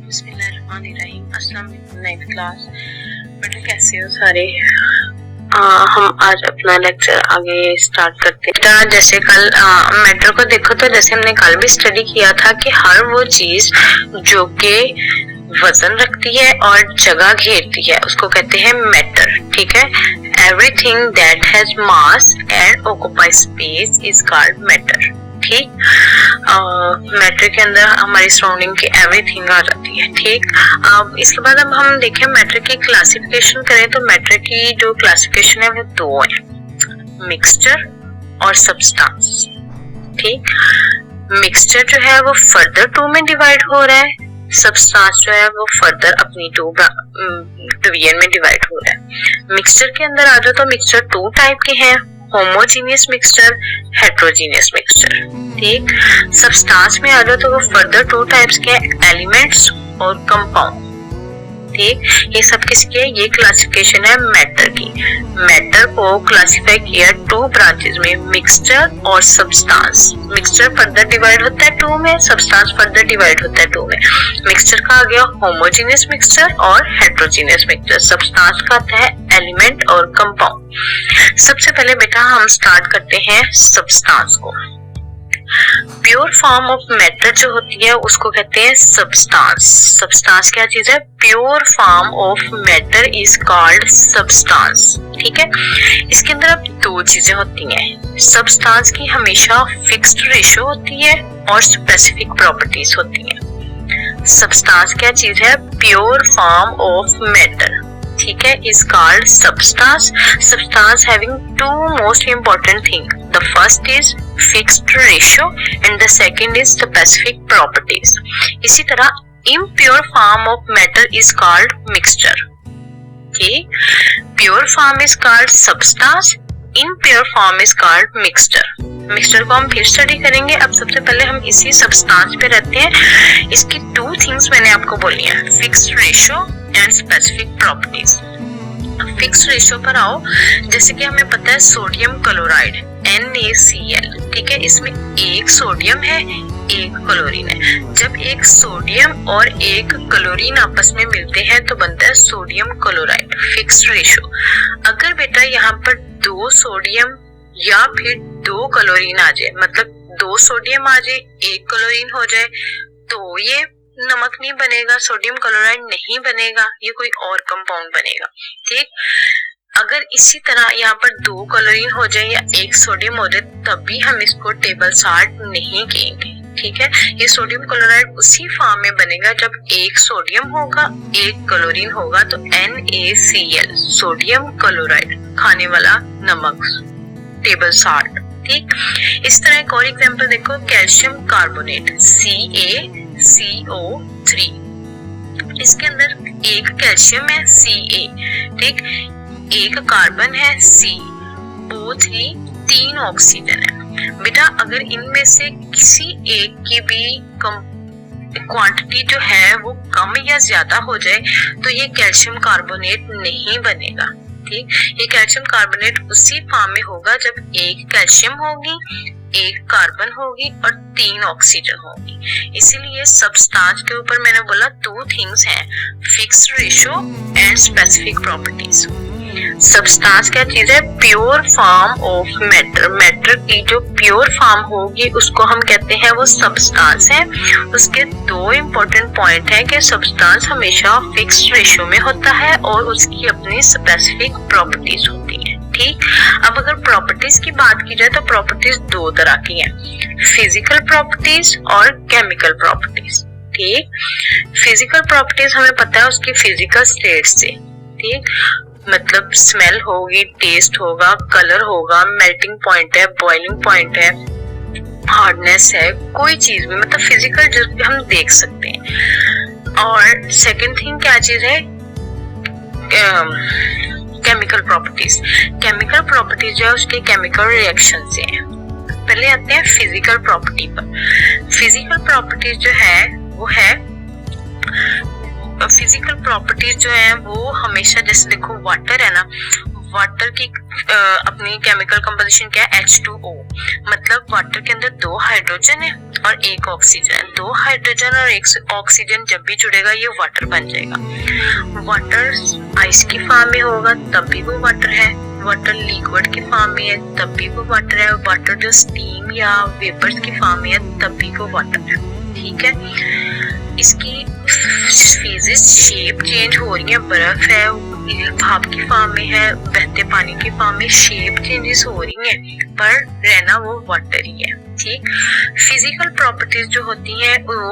बिस्मिल्लाहिर्रहमानिर्रहीम। अस्सलाम वालेकुम नाइन्थ क्लास। बेटा कैसे हो सारे? हम आज अपना लेक्चर आगे स्टार्ट करते हैं। बेटा जैसे कल मैटर को देखो तो जैसे हमने कल भी स्टडी किया था कि हर वो चीज जो कि वजन रखती है और जगह घेरती है उसको कहते हैं मैटर। ठीक है, everything that has mass and occupy space is called matter. ठीक, मैटर के अंदर हमारी सराउंडिंग की एवरीथिंग आ जाती है। ठीक, अब इसके बाद अब हम देखें मैटर की क्लासिफिकेशन करें तो मैटर की जो क्लासिफिकेशन है वो दो है, मिक्सचर और सब्सटेंस। ठीक, मिक्सचर जो है वो फर्दर टू में डिवाइड हो रहा है, सब्सटेंस जो है वो फर्दर अपनी टू डिवीजन में डिवाइड हो रहा है। मिक्सचर के अंदर आ जाओ तो मिक्सचर टू टाइप के हैं, होमोजीनियस मिक्सचर, हेट्रोजीनियस मिक्सचर। ठीक, सब्सटेंस में आ जाओ तो वो फर्दर टू टाइप्स के एलिमेंट्स और कंपाउंड। ठीक, ये सब किसकी है? ये क्लासिफिकेशन है मैटर की। मैटर को क्लासिफाई किया टू ब्रांचेस में, मिक्सचर और सब्सटेंस। मिक्सचर फर्दर डिवाइड होता है टू में, सब्सटेंस फर्दर डिवाइड होता है टू में। मिक्सचर का आ गया होमोजीनियस मिक्सचर और हेट्रोजीनियस मिक्सचर। सब्सटेंस का आता है एलिमेंट और कंपाउंड। सबसे पहले बेटा हम स्टार्ट करते हैं सब्सटेंस को। प्योर फॉर्म ऑफ मैटर जो होती है उसको कहते हैं सब्सटेंस। सब्सटेंस क्या चीज है? Pure form of matter is called substance. ठीक है, इसके अंदर अब दो चीजें होती हैं। सब्सटेंस की हमेशा फिक्स्ड रेशो होती है और स्पेसिफिक प्रॉपर्टीज होती हैं। सब्सटेंस क्या चीज है? Pure form of matter. ठीक है, is called substance. Substance having two most important things. The first is fixed ratio and the second is specific properties. इसी तरह impure form of matter is called mixture. Okay, pure form is called substance. Impure form is called mixture. Mixture को हम फिर study करेंगे। अब सबसे पहले हम इसी सब्सटेंस पे रहते हैं। इसकी टू थिंग्स मैंने आपको बोली है, fixed ratio and specific properties. Fixed ratio पर आओ, जैसे कि हमें पता है सोडियम क्लोराइड NaCl। ठीक है, इसमें एक सोडियम है एक क्लोरीन है। जब एक सोडियम और एक क्लोरीन आपस में मिलते हैं तो बनता है सोडियम क्लोराइड। Fixed ratio. अगर बेटा यहाँ पर दो सोडियम या फिर दो क्लोरीन आ जाए, मतलब दो सोडियम आ जाए एक क्लोरीन हो जाए, तो ये नमक नहीं बनेगा, सोडियम क्लोराइड नहीं बनेगा, ये कोई और कंपाउंड बनेगा। ठीक, अगर इसी तरह यहाँ पर दो क्लोरीन हो जाए या एक सोडियम हो जाए तब भी हम इसको टेबल साल्ट नहीं कहेंगे। ठीक है, ये सोडियम क्लोराइड उसी फॉर्म में बनेगा जब एक सोडियम होगा एक क्लोरीन होगा तो NaCl, सोडियम क्लोराइड, खाने वाला नमक, टेबल साल्ट। ठीक, इस तरह एक और एग्जांपल देखो, कैल्शियम कार्बोनेट CaCO3। इसके अंदर एक कैल्शियम है Ca, ठीक, एक कार्बन है CO3, तीन ऑक्सीजन है। बेटा अगर इनमें से किसी एक की भी क्वांटिटी जो है वो कम या ज्यादा हो जाए तो ये कैल्शियम कार्बोनेट नहीं बनेगा। ठीक, ये कैल्शियम कार्बोनेट उसी फॉर्म में होगा जब एक कैल्शियम होगी एक कार्बन होगी और तीन ऑक्सीजन होगी। इसीलिए सब्सटेंस के ऊपर मैंने बोला टू थिंग्स हैं, fixed ratio and specific properties. Substance क्या चीज है? Pure form of matter. Matter की जो प्योर फॉर्म होगी उसको हम कहते हैं वो सब्सटेंस है। उसके दो इम्पोर्टेंट पॉइंट है कि सब्सटेंस हमेशा फिक्स्ड रेशो में होता है और उसकी अपनी स्पेसिफिक प्रॉपर्टीज होती है। ठीक, अब अगर प्रॉपर्टीज की बात की जाए तो प्रॉपर्टीज दो तरह की हैं, फिजिकल प्रॉपर्टीज और केमिकल प्रॉपर्टीज। ठीक, फिजिकल प्रॉपर्टीज हमें पता है उसकी फिजिकल स्टेट से। ठीक, मतलब स्मेल होगी, टेस्ट होगा, कलर होगा, मेल्टिंग पॉइंट है, बॉइलिंग पॉइंट है, हार्डनेस है, कोई चीज भी मतलब फिजिकल जो हम देख सकते हैं। और सेकंड थिंग क्या चीज है? Chemical properties. केमिकल प्रॉपर्टीज जो है उसके केमिकल रिएक्शन से है। पहले आते हैं फिजिकल प्रॉपर्टी पर। फिजिकल प्रॉपर्टीज जो है वो है, फिजिकल प्रॉपर्टीज जो है वो हमेशा, जैसे देखो वाटर है ना, वाटर की अपनी केमिकल कंपोजिशन क्या है, H2O, मतलब वाटर के अंदर 2 हाइड्रोजन है और 1 ऑक्सीजन है। 2 हाइड्रोजन और 1 ऑक्सीजन जब भी जुड़ेगा ये वाटर बन जाएगा। वाटर आइस की फॉर्म में होगा तब भी वो वाटर है, वाटर लिक्विड की फॉर्म में है तब भी वो वाटर है, वाटर जो स्टीम या वेपर्स की फॉर्म में है तब भी वो वाटर है। ठीक है, इसकी फेजेस शेप चेंज हो रही है, बर्फ है भाप की फॉर्म में है, बहते पानी की फॉर्म में शेप चेंजेस हो रही हैं, पर रहना वो वाटर ही है। ठीक, फिजिकल प्रॉपर्टीज जो होती हैं वो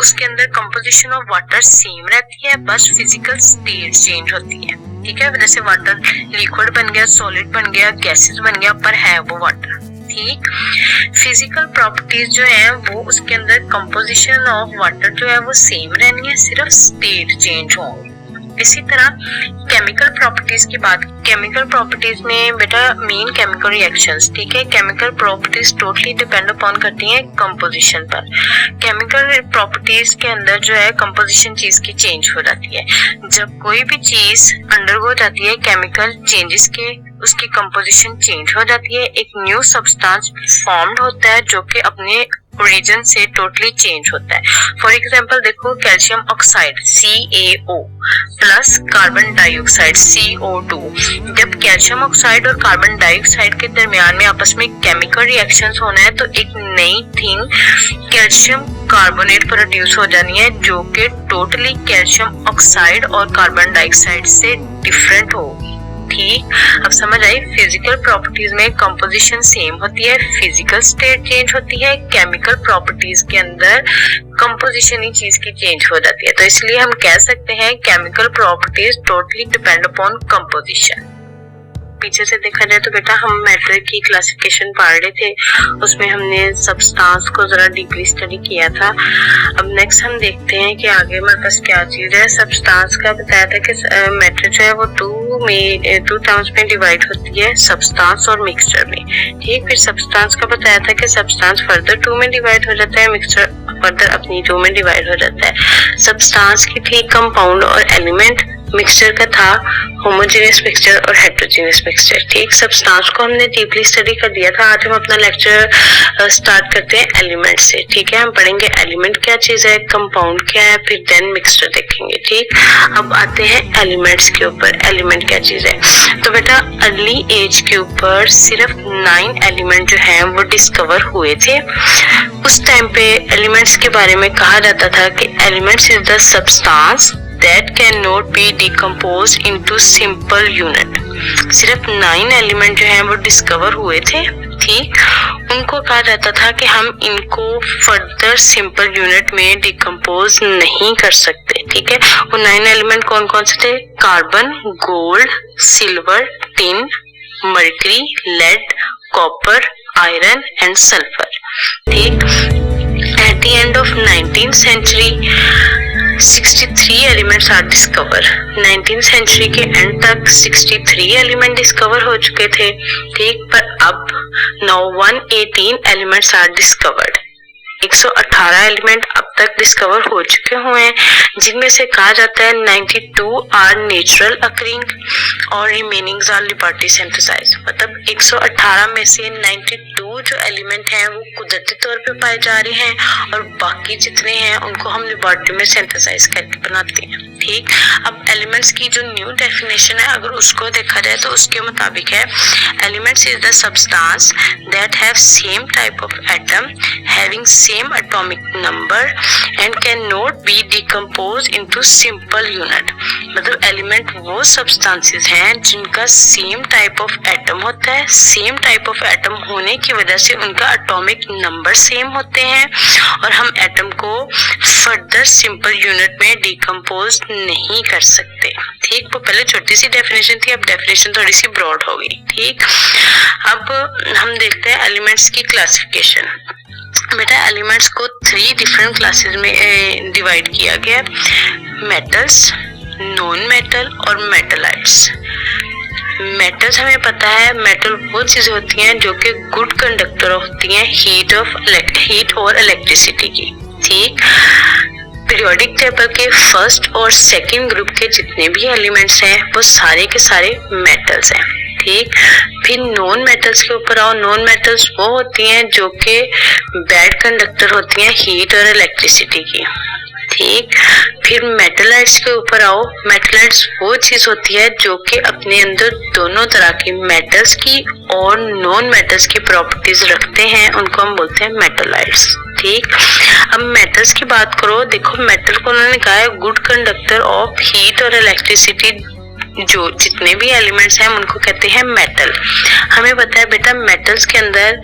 उसके अंदर कंपोजिशन ऑफ वाटर सेम रहती है, बस फिजिकल स्टेट चेंज होती है। ठीक है, जैसे वाटर लिक्विड बन गया, सॉलिड बन गया, गैसेस बन गया, पर है वो वाटर। ठीक, फिजिकल प्रॉपर्टीज जो है वो उसके अंदर कंपोजिशन ऑफ वाटर जो है वो सेम रहनी है, सिर्फ स्टेट चेंज होंगे। इसी तरह केमिकल प्रॉपर्टीज की बात, केमिकल प्रॉपर्टीज में बेटा मेन केमिकल रिएक्शंस, ठीक है, chemical properties totally depend upon करती हैं कंपोजिशन पर। केमिकल प्रॉपर्टीज के अंदर जो है कंपोजिशन चीज की चेंज हो जाती है। जब कोई भी चीज अंडरगो जाती है केमिकल चेंजेस के, उसकी कंपोजिशन चेंज हो जाती है, एक न्यू सब्सटेंस फॉर्म्ड होता है जो कि अपने ओरिजिन से टोटली चेंज होता है। फॉर एग्जांपल देखो, calcium oxide CaO plus carbon dioxide CO2, जब कैल्शियम ऑक्साइड और कार्बन डाइऑक्साइड के दरमियान में आपस में केमिकल रिएक्शंस होना है तो एक नई थिंग कैल्शियम कार्बोनेट प्रोड्यूस हो जानी है जो कि टोटली कैल्शियम ऑक्साइड और कार्बन डाइऑक्साइड से डिफरेंट हो। ठीक, अब समझ आई, फिजिकल प्रॉपर्टीज में कंपोजिशन सेम होती है, फिजिकल स्टेट चेंज होती है, केमिकल प्रॉपर्टीज के अंदर कंपोजिशन ही चीज की चेंज हो जाती है। तो इसलिए हम कह सकते हैं chemical properties totally depend upon composition. पीछे से देखा जाए तो बेटा हम मैटर की क्लासिफिकेशन पढ़ रहे थे, उसमें हमने सब्सटेंस को जरा डीपली स्टडी किया था। अब नेक्स्ट हम देखते हैं कि आगे हमारे पास क्या चीज है। सब्सटेंस का बताया था कि मैटर जो है वो टू टर्म्स में डिवाइड होती है, सब्सटेंस और मिक्सचर में। ठीक, फिर सब्सटेंस का बताया था कि सब्सटेंस फर्दर 2 में डिवाइड हो जाता है, मिक्सचर फर्दर अपनी 2 में डिवाइड हो जाता है। सब्सटेंस की थी कंपाउंड और एलिमेंट, मिक्सचर का था होमोजेनियस मिक्सचर और हेटेरोजेनियस मिक्सचर। ठीक, सब्सटेंस को हमने डीपली स्टडी कर दिया था। आज हम अपना लेक्चर स्टार्ट करते हैं एलिमेंट से। ठीक है, हम पढ़ेंगे एलिमेंट क्या चीज है, कंपाउंड क्या है, फिर देन मिक्सचर देखेंगे। ठीक, अब आते हैं एलिमेंट्स के ऊपर, एलिमेंट क्या चीज है। तो बेटा अर्ली एज के ऊपर सिर्फ 9 एलिमेंट जो है वो डिस्कवर हुए थे। उस टाइम पे एलिमेंट्स के बारे में कहा जाता था कि elements is the substance that cannot be decomposed into simple unit। सिर्फ 9 एलिमेंट जो हैं वो डिस्कवर हुए थे। ठीक, उनको कहा जाता था कि हम इनको फर्दर सिंपल यूनिट में डिकम्पोज नहीं कर सकते। ठीक है, वो 9 एलिमेंट कौन कौन से थे, carbon, gold, silver, tin, mercury, lead, copper, iron and sulphur. ठीक, at the end of 19th century 63 elements are discover. 19th century के एंड तक 63 एलिमेंट डिस्कवर हो चुके थे। ठीक, पर अब now 118 elements are discovered. 118 element अब तक डिस्कवर हो चुके हुए हैं, जिनमें से कहा जाता है 92 आर नेचुरल अकरिंग और रिमेनिंग्स आर लिबर्टी सिंथेसाइज। मतलब 118 में से 92 जो एलिमेंट हैं वो कुदरती तौर पे पाए जा रहे हैं और बाकी जितने हैं उनको हम लिबर्टी में सिंथेसाइज करके बनाते हैं। ठीक, अब एलिमेंट्स की जो न्यू डेफिनेशन है अगर उसको देखा जाए तो उसके मुताबिक है, elements is the substance that have same type of atom having same atomic number and can not be decompose into simple unit. मतलब एलिमेंट वो सब्सटेंसेस हैं जिनका सेम टाइप ऑफ एटम होता है, सेम टाइप ऑफ एटम होने की वजह से उनका एटॉमिक नंबर सेम होते हैं और हम एटम को फर्दर सिंपल यूनिट में डिकम्पोज नहीं कर सकते। ठीक, वो पहले छोटी सी डेफिनेशन थी, अब डेफिनेशन थोड़ी सी ब्रॉड हो गई। ठीक, अब हम देखते हैं एलिमेंट्स की क्लासिफिकेशन। बेटा एलिमेंट्स को 3 डिफरेंट क्लासेस में डिवाइड किया गया, मेटल्स, नॉन मेटल और मेटलाइट्स। मेटल्स हमें पता है, मेटल वो चीजें होती हैं जो कि गुड कंडक्टर होती हैं हीट और इलेक्ट्रिसिटी की। ठीक, पीरियोडिक टेबल के फर्स्ट और सेकंड ग्रुप के जितने भी एलिमेंट्स हैं वो सारे के सारे मेटल्स हैं, ठीक। फिर नॉन मेटल्स के ऊपर आओ। नॉन मेटल्स वो होती हैं जो कि बैड कंडक्टर होती हैं हीट और इलेक्ट्रिसिटी की, ठीक। फिर मेटलाइट्स के ऊपर आओ। मेटलाइट्स वो चीज होती है जो कि अपने अंदर दोनों तरह की मेटल्स की और नॉन मेटल्स की प्रॉपर्टीज रखते हैं, उनको हम बोलते हैं मेटलाइट्स, ठीक। अब मेटल्स की बात करो, देखो मेटल को उन्होंने कहा है गुड कंडक्टर ऑफ हीट और इलेक्ट्रिसिटी। जो जितने भी एलिमेंट्स हैं उनको कहते हैं मेटल। हमें पता है बेटा मेटल्स के अंदर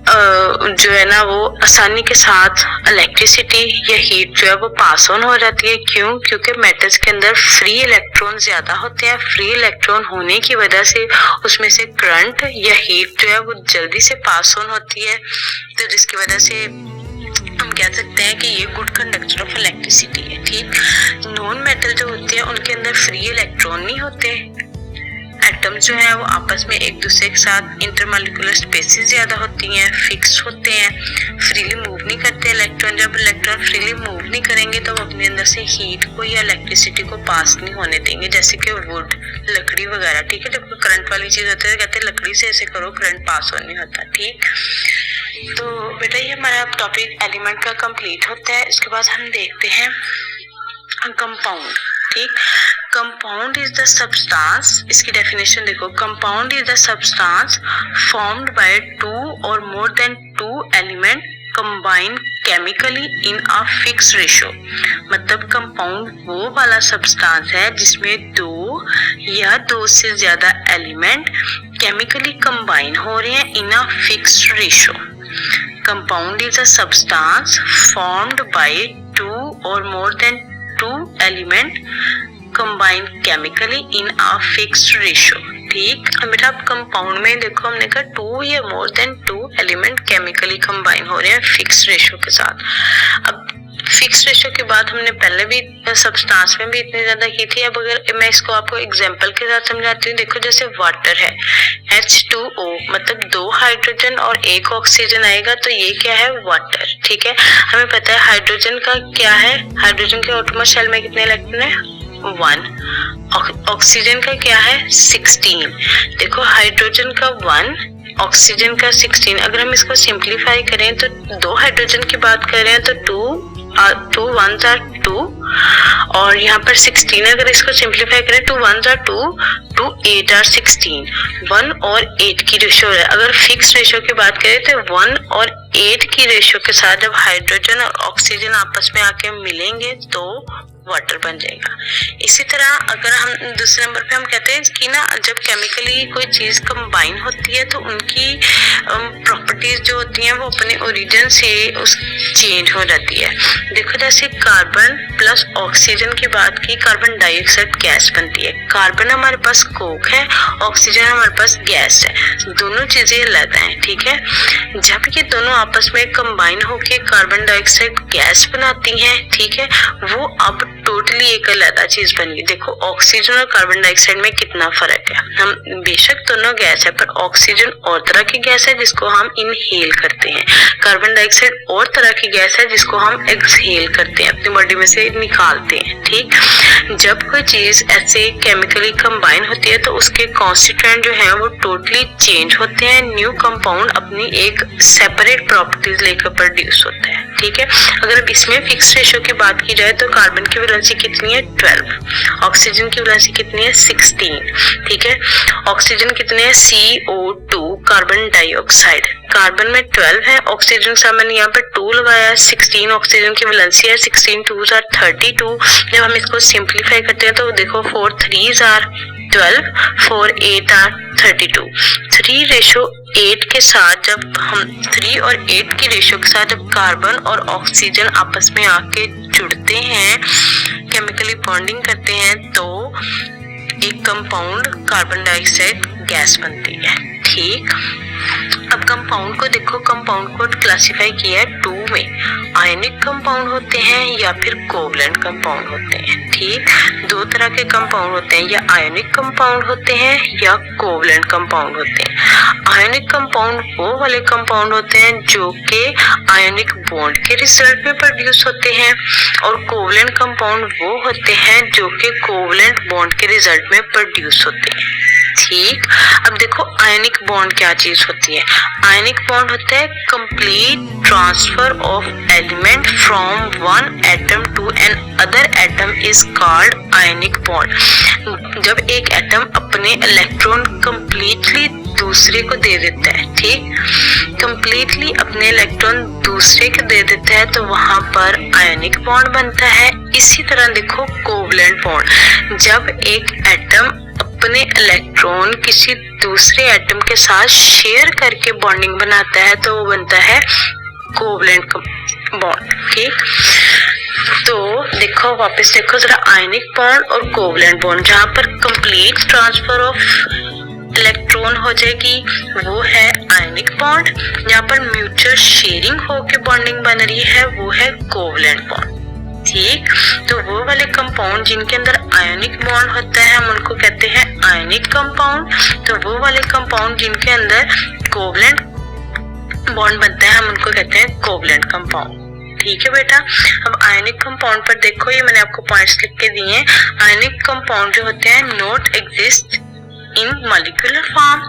जो है ना वो आसानी के साथ इलेक्ट्रिसिटी या हीट जो है वो पास ऑन हो जाती है। क्यों? क्योंकि मेटल्स के अंदर फ्री इलेक्ट्रॉन ज्यादा होते हैं। फ्री इलेक्ट्रॉन होने की वजह से उसमें से करंट या हीट जो है वो जल्दी से पास ऑन होती है, तो जिसकी वजह से हम कह सकते हैं कि ये गुड कंडक्टर ऑफ इलेक्ट्रिसिटी है, ठीक। नॉन मेटल जो होते हैं उनके अंदर फ्री इलेक्ट्रॉन नहीं होते। एटम्स जो है वो आपस में एक दूसरे के साथ इंटरमॉलिक्यूलर स्पेसेस ज्यादा होती हैं, फिक्स होते हैं, फ्रीली मूव नहीं करते इलेक्ट्रॉन। जब इलेक्ट्रॉन फ्रीली मूव नहीं करेंगे तो वो अपने अंदर से हीट को या इलेक्ट्रिसिटी को पास नहीं होने देंगे, जैसे कि वुड, लकड़ी वगैरह, ठीक है। जब करंट वाली चीज होती है कहते हैं लकड़ी से ऐसे करो करंट पास ऑन नहीं होता, ठीक। तो बेटा ये हमारा टॉपिक एलिमेंट का कंप्लीट होता है। इसके बाद हम देखते हैं कंपाउंड, ठीक। कंपाउंड इज द सब्सटेंस, इसकी डेफिनेशन देखो। Compound is the substance formed by two or more than two element combine chemically in a fix ratio. मतलब कंपाउंड वो वाला सब्सटेंस है जिसमें दो या दो से ज्यादा एलिमेंट केमिकली कंबाइन हो रहे हैं in a fix ratio. Compound is a substance formed by two or more than two element combined chemically in a fixed ratio, ठीक। बेटा अब कंपाउंड में देखो हमने कहा टू या more than two element chemically combine हो रहे हैं फिक्स रेशो के साथ। अब फिक्स रेशो की बात हमने पहले भी सब्सटेंस में भी इतनी ज्यादा की थी। अब अगर मैं इसको आपको एग्जांपल के साथ समझाती हूँ, देखो जैसे वाटर है H2O, मतलब दो हाइड्रोजन और एक ऑक्सीजन आएगा तो ये क्या है वाटर, ठीक है। हमें पता है हाइड्रोजन का क्या है, हाइड्रोजन के आटोमोस्ट शेल में कितने इलेक्ट्रॉन है 1। ऑक्सीजन का क्या है 16। देखो हाइड्रोजन का 1, ऑक्सीजन का 16। अगर हम इसको सिंप्लीफाई करें तो दो हाइड्रोजन की बात कर रहे हैं तो 2 1s are 2 और यहाँ पर 16 अगर इसको सिंप्लीफाई करें 2 1s are 2 2 8 are 16। 1 और 8 की रेशो है। अगर फिक्स रेशो की बात करें तो 1 और 8 की रेशो के साथ जब हाइड्रोजन और ऑक्सीजन आपस में आके मिलेंगे तो वाटर बन जाएगा। इसी तरह अगर हम दूसरे नंबर पे हम कहते हैं कि ना जब केमिकली कोई चीज कंबाइन होती है तो उनकी प्रॉपर्टीज जो होती हैं वो अपने ओरिजिन से उस चेंज हो जाती है। देखो जैसे कार्बन प्लस ऑक्सीजन की बात की, कार्बन डाइऑक्साइड गैस बनती है। कार्बन हमारे पास कोक है, ऑक्सीजन हमारे पास गैस है, दोनों चीजें अलग हैं, ठीक है। जब ये दोनों आपस में कंबाइन होके कार्बन डाइऑक्साइड गैस बनाती हैं, ठीक है, वो अब टोटली एक अलग चीज बन गई। देखो ऑक्सीजन और कार्बन डाइऑक्साइड में कितना फर्क है। हम बेशक दोनों गैस है पर ऑक्सीजन और तरह की गैस है जिसको हम इनहेल करते हैं, कार्बन डाइऑक्साइड और तरह की गैस है जिसको हम एक्सहेल करते हैं, अपनी बॉडी में से निकालते हैं, ठीक। जब कोई चीज ऐसे केमिकली कंबाइन होती है तो उसके कॉन्स्टिट्यूएंट जो है वो टोटली चेंज होते हैं। न्यू कंपाउंड अपनी एक सेपरेट प्रॉपर्टीज लेकर प्रोड्यूस होता है, ठीक है। अगर अब इसमें फिक्स रेशो की बात की जाए तो कार्बन की वैलेंसी कितनी है 12, ऑक्सीजन की वैलेंसी कितनी है 16, ठीक है। ऑक्सीजन कितने है CO2 कार्बन डाइऑक्साइड, कार्बन में 12 है, ऑक्सीजन से मैंने यहाँ पे 2 लगाया, 16 ऑक्सीजन की वैलेंसी है, 16 2s are 32। जब हम इसको सिंप्लीफाई करते हैं तो देखो 4 3s are 12, 4 8 are 32। 3:8 के साथ जब हम 3 और 8 की रेशो के साथ जब कार्बन और ऑक्सीजन आपस में आके जुड़ते हैं, केमिकली बॉन्डिंग करते हैं तो एक कंपाउंड कार्बन डाइऑक्साइड गैस बनती है, ठीक। अब कंपाउंड को देखो, कंपाउंड को क्लासिफाई किया है 2 में, आयनिक कंपाउंड होते हैं या फिर कोवलेंट कंपाउंड होते हैं। ठीक, 2 तरह के कंपाउंड होते हैं, या आयनिक कंपाउंड होते हैं या कोवलेंट कंपाउंड होते हैं। आयनिक कंपाउंड वो वाले कंपाउंड होते हैं जो कि आयनिक बॉन्ड के रिजल्ट में प्रोड्यूस होते हैं, और कोवलेंट कंपाउंड वो होते हैं जो कि कोवलेंट बॉन्ड के रिजल्ट में प्रोड्यूस होते हैं। ठीक, अब देखो आयनिक बॉन्ड क्या चीज होती है। आयनिक बॉन्ड होता है complete transfer of element from one atom to another atom is called ionic bond. जब एक एटम अपने इलेक्ट्रॉन कंप्लीटली दूसरे को दे देता है, ठीक, कंप्लीटली अपने इलेक्ट्रॉन दूसरे को दे देता है, तो वहां पर आयनिक बॉन्ड बनता है। इसी तरह देखो कोवलेंट बॉन्ड, जब एक एटम अपने इलेक्ट्रॉन किसी दूसरे एटम के साथ शेयर करके बॉन्डिंग बनाता है तो वो बनता है कोवलेंट बॉन्ड। ठीक, तो देखो वापस देखो जरा, आयनिक बॉन्ड और कोवलेंट बॉन्ड, जहां पर कंप्लीट ट्रांसफर ऑफ इलेक्ट्रॉन हो जाएगी वो है आयनिक बॉन्ड, जहां पर म्यूचुअल शेयरिंग होके बॉन्डिंग बन रही है वो है कोवलेंट बॉन्ड। ठीक, तो वो वाले कंपाउंड जिनके अंदर आयनिक बॉन्ड होता है हम उनको कहते हैं आयनिक कंपाउंड, तो वो वाले कंपाउंड जिनके अंदर कोवलेंट बॉन्ड बनता है हम उनको कहते हैं कोवलेंट कंपाउंड। ठीक है बेटा, अब आयनिक कंपाउंड पर देखो, ये मैंने आपको पॉइंट्स लिख के दिए हैं। आयनिक कंपाउंड जो होते हैं not exist in molecular form,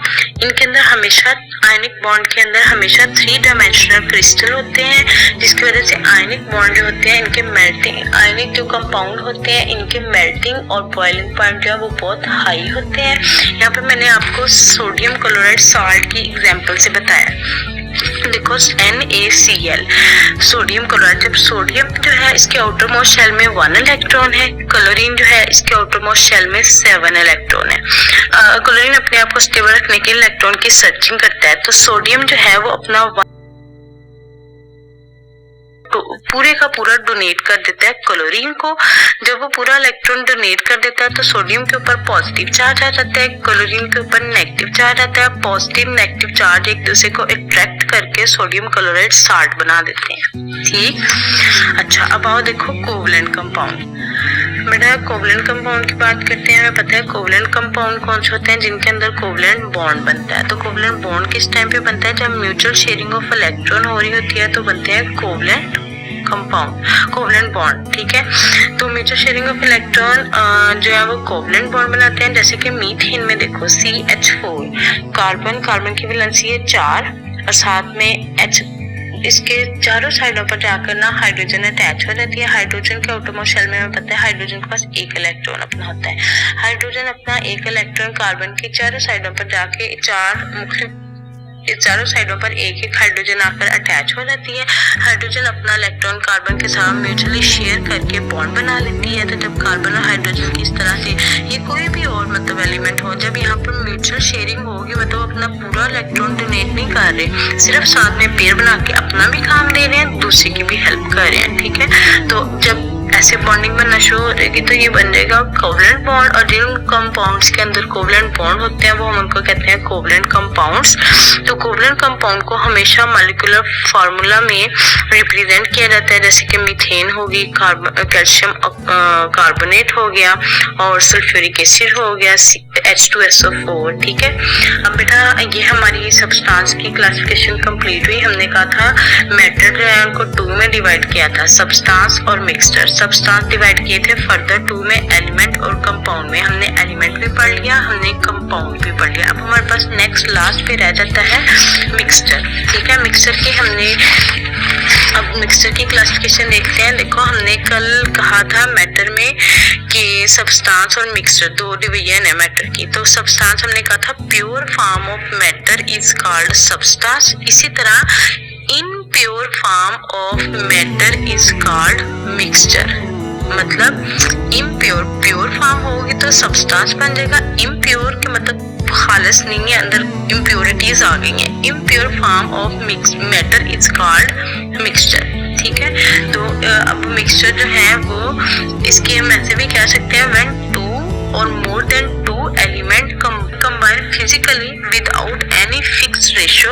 इनके अंदर हमेशा, आयनिक बॉन्ड के अंदर हमेशा 3 डायमेंशनल क्रिस्टल होते हैं, जिसकी वजह से आयनिक बॉन्ड जो होते हैं इनके मेल्टिंग, आयनिक जो कंपाउंड होते हैं इनके मेल्टिंग और बॉइलिंग पॉइंट जो है वो बहुत हाई होते हैं। यहाँ पे मैंने आपको सोडियम क्लोराइड साल्ट की एग्जांपल से बताया। देखो NaCl, सोडियम क्लोराइड, जब सोडियम जो है इसके आउटर मोस्ट शेल में 1 इलेक्ट्रॉन है, क्लोरीन जो है इसके आउटर मोस्ट शेल में 7 इलेक्ट्रॉन है। क्लोरीन अपने आप को स्टेबल रखने के लिए इलेक्ट्रॉन की सर्चिंग करता है, तो सोडियम जो है वो अपना पूरे का पूरा डोनेट कर देता है क्लोरीन को। जब वो पूरा इलेक्ट्रॉन डोनेट कर देता है तो सोडियम के ऊपर पॉजिटिव चार्ज आ जाता है, क्लोरीन के ऊपर नेगेटिव चार्ज आता है। पॉजिटिव नेगेटिव चार्ज एक दूसरे को अट्रैक्ट करके सोडियम क्लोराइड साल्ट बना देते हैं। ठीक, अच्छा अब आओ देखो कोवलेंट कंपाउंड। बेटा कोवलेंट कंपाउंड की बात करते हैं, हमें पता है कोवलेंट कंपाउंड कौन से होते हैं जिनके अंदर कोवलेंट बॉन्ड बनता है। तो कोवलेंट बॉन्ड किस टाइम पे बनता है, जब म्यूचुअल शेयरिंग ऑफ इलेक्ट्रॉन हो रही होती है तो बनते हैं कोवलेंट कंपाउंड, कोवलेंट बॉन्ड। ठीक है, तो म्यूचुअल शेयरिंग ऑफ इलेक्ट्रॉन जो है वो कोवलेंट बॉन्ड बनाते हैं। जैसे कि मीथेन में देखो CH4, कार्बन, कार्बन की वैलेंसी है 4 और साथ में H, इसके चारों साइडों पर जाकर ना हाइड्रोजन अटैच हो जाती है। हाइड्रोजन के आउटरमोस्ट शेल में हमें पता है हाइड्रोजन के पास 1 इलेक्ट्रॉन अपना होता है। हाइड्रोजन अपना 1 इलेक्ट्रॉन कार्बन की चारों साइडों पर जाके चारों साइडों पर एक हाइड्रोजन आकर अटैच हो जाती है। हाइड्रोजन अपना इलेक्ट्रॉन कार्बन के साथ म्यूचुअली शेयर करके बॉन्ड बना लेती है। तो जब कार्बन और हाइड्रोजन की इस तरह से, ये कोई भी और मतलब एलिमेंट हो, जब यहाँ पर म्यूचुअल शेयरिंग होगी मतलब अपना पूरा इलेक्ट्रॉन डोनेट नहीं कर रहे, सिर्फ साथ में पेयर बना के अपना भी काम दे रहे हैं, दूसरे की भी हेल्प कर रहे हैं। ठीक है, तो जब ऐसे बॉन्डिंग बनना शुरू हो जाएगी तो ये बन जाएगा कोवलेंट बॉन्ड। और जिन कंपाउंड्स के अंदर कोवलेंट बॉन्ड होते हैं वो हम उनको कहते हैं कोवलेंट कंपाउंड्स। तो कोवलेंट कंपाउंड को हमेशा मॉलिक्यूलर फार्मूला में रिप्रेजेंट किया जाता है, जैसे कि मीथेन होगी, कैल्शियम कार्बोनेट हो गया और सल्फ्यूरिक एसिड हो गया, H2SO4। ठीक है, अब बेटा ये हमारी सब्सटेंस की क्लासिफिकेशन कंप्लीट हुई। हमने कहा था मैटर जो है उनको 2 में डिवाइड किया था, सब्सटेंस और मिक्सचर। सब्सटेंस डिवाइड किए थे फर्दर 2 में, एलिमेंट और कंपाउंड में। हमने एलिमेंट भी पढ़ लिया, हमने कंपाउंड भी पढ़ लिया। अब हमारे पास नेक्स्ट लास्ट पे रह जाता है मिक्सचर। ठीक है, मिक्सचर की हमने, अब मिक्सचर की क्लासिफिकेशन देखते हैं। देखो हमने कल कहा था मैटर में कि सब्सटेंस और मिक्सचर 2 डिवीजन है मैटर की। तो सब्सटेंस हमने कहा था pure form of matter is called substance. इसी तरह impure form of matter is called mixture। मतलब impure, प्योर फॉर्म होगी तो सब्सटेंस बन जाएगा, impure के मतलब खालिस नहीं है, अंदर impurities आ गई हैं। impure form of matter is called mixture। ठीक है, तो अब मिक्सचर जो है वो, इसके हम ऐसे भी कह सकते हैं when 2 or more than 2 element combine physically without any fix ratio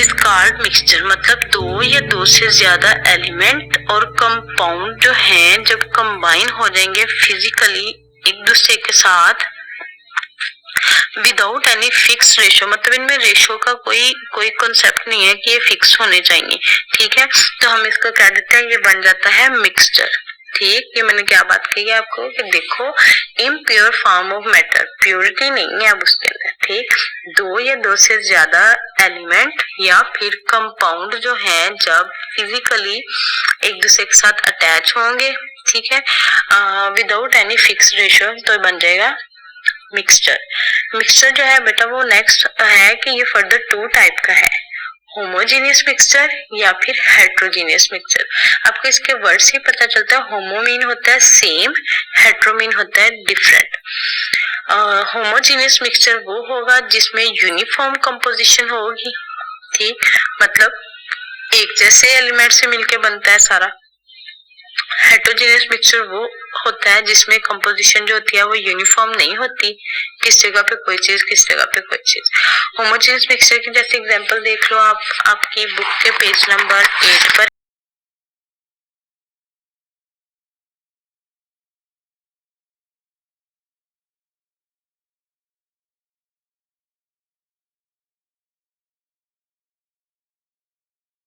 is called mixture. मतलब दो या दो से ज्यादा एलिमेंट और कंपाउंड जो हैं जब कंबाइन हो जाएंगे फिजिकली एक दूसरे के साथ विदाउट एनी फिक्स रेशो, मतलब इनमें रेशो का कोई कॉन्सेप्ट नहीं है कि ये फिक्स होने चाहिए, ठीक है, तो हम इसको कह देते हैं ये बन जाता है मिक्सचर। ठीक, ये मैंने क्या बात कही है आपको कि देखो impure form of matter, purity नहीं है अब उसके अंदर, ठीक, दो या दो से ज्यादा एलिमेंट या फिर कंपाउंड जो है जब फिजिकली एक दूसरे के साथ अटैच होंगे, ठीक है, विदाउट एनी फिक्स रेशो, तो बन जाएगा मिक्सचर। मिक्सचर जो है बेटा वो नेक्स्ट है कि ये फर्दर टू टाइप का है, होमोजेनियस मिक्सचर या फिर हेट्रोजेनियस मिक्सचर। आपको इसके वर्ड से पता चलता है, होमो मीन होता है सेम, हेट्रो मीन होता है डिफरेंट। होमोजेनियस मिक्सचर वो होगा जिसमें यूनिफॉर्म कंपोजिशन होगी, ठीक, मतलब एक जैसे एलिमेंट से मिलके बनता है सारा। हेट्रोजेनियस मिक्सचर वो होता है जिसमें कंपोजिशन जो होती है वो यूनिफॉर्म नहीं होती, किस जगह पे कोई चीज किस जगह पे कोई चीज। होमोजेनियस मिक्सचर की जैसे एग्जांपल देख लो आप आपकी बुक के पेज नंबर 8 पर